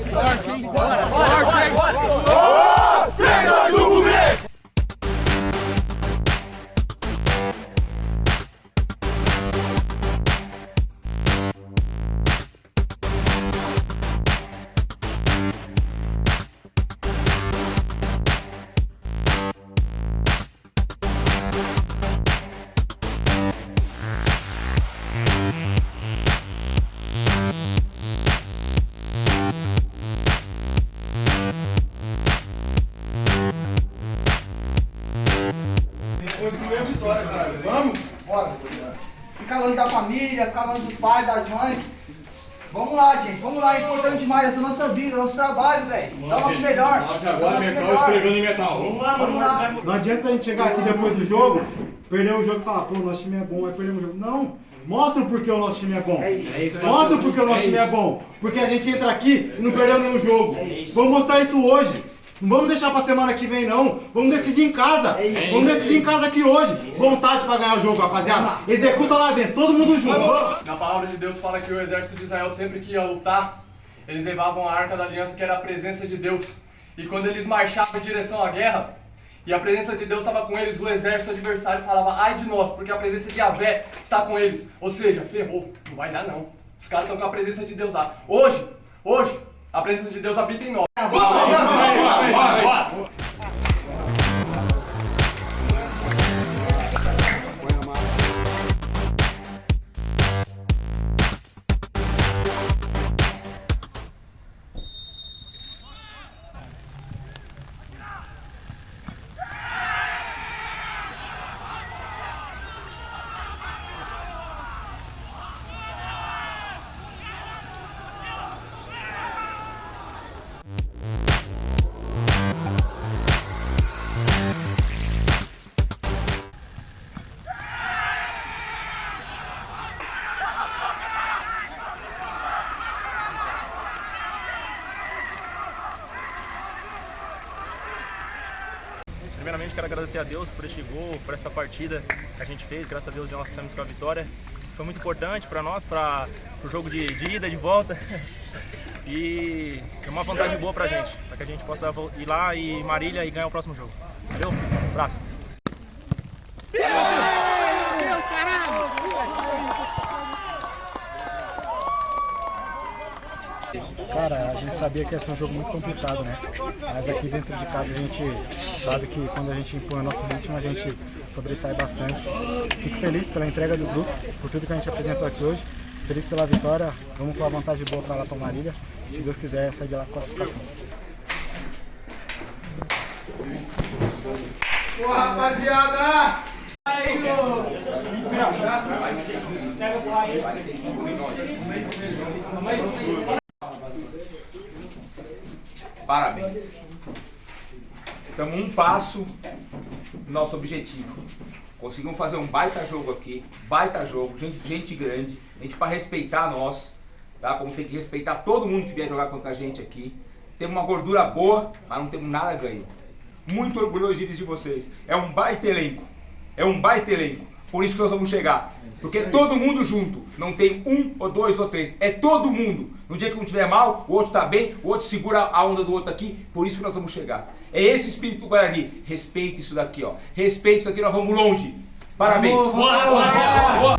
Forte, hein? Bora, forte, hein? 3, 2, 1, Grêmio! Construir a vitória, cara. Vamos? Bora. Ficar longe da família, ficar longe dos pais, das mães. Vamos lá, gente. Vamos lá. É importante demais essa nossa vida, nosso trabalho, velho. Dá o nosso melhor. Agora metal esfregando em metal. Vamos lá, Vamos lá. Não adianta a gente chegar aqui depois do jogo, perder o jogo e falar, pô, nosso time é bom, vai perder o jogo. Não. Mostra o porquê o nosso time é bom. Mostra o porquê o nosso time é bom. Porque a gente entra aqui e não perdeu nenhum jogo. Vamos mostrar isso hoje. Não vamos deixar pra semana que vem, não. Vamos decidir em casa. Vamos decidir em casa aqui hoje. Vontade pra ganhar o jogo, rapaziada. Executa lá dentro, todo mundo junto. Na palavra de Deus fala que o exército de Israel sempre que ia lutar, eles levavam a arca da aliança, que era a presença de Deus. E quando eles marchavam em direção à guerra, e a presença de Deus estava com eles, o exército adversário falava, ai de nós, porque a presença de Yahvé está com eles. Ou seja, ferrou, não vai dar não. Os caras estão com a presença de Deus lá. Hoje, a presença de Deus habita em nós. Primeiramente, quero agradecer a Deus por este gol, por essa partida que a gente fez. Graças a Deus, nós saímos com a vitória. Foi muito importante para nós, para o jogo de ida, de volta. E é uma vantagem boa para a gente, para que a gente possa ir lá e Marília e ganhar o próximo jogo. Valeu? Um abraço. Cara, a gente sabia que ia ser um jogo muito complicado, né? Mas aqui dentro de casa a gente sabe que quando a gente impõe o nosso ritmo, a gente sobressai bastante. Fico feliz pela entrega do grupo, por tudo que a gente apresentou aqui hoje. Feliz pela vitória, vamos com uma vantagem boa para lá para Marília. E se Deus quiser, sair de lá com a classificação. Ô, rapaziada! Parabéns. Estamos um passo do nosso objetivo. Conseguimos fazer um baita jogo aqui, gente grande, gente para respeitar nós, tá? Como tem que respeitar todo mundo que vier jogar contra a gente aqui. Temos uma gordura boa, mas não temos nada a ganhar. Muito orgulhoso de vocês. É um baita elenco. Por isso que nós vamos chegar. Porque é todo mundo junto. Não tem um ou dois ou três. É todo mundo. No dia que um estiver mal, o outro está bem, o outro segura a onda do outro aqui. Por isso que nós vamos chegar. É esse espírito do Guarani. Respeite isso daqui, ó. Respeite isso daqui, nós vamos longe. Parabéns. Boa.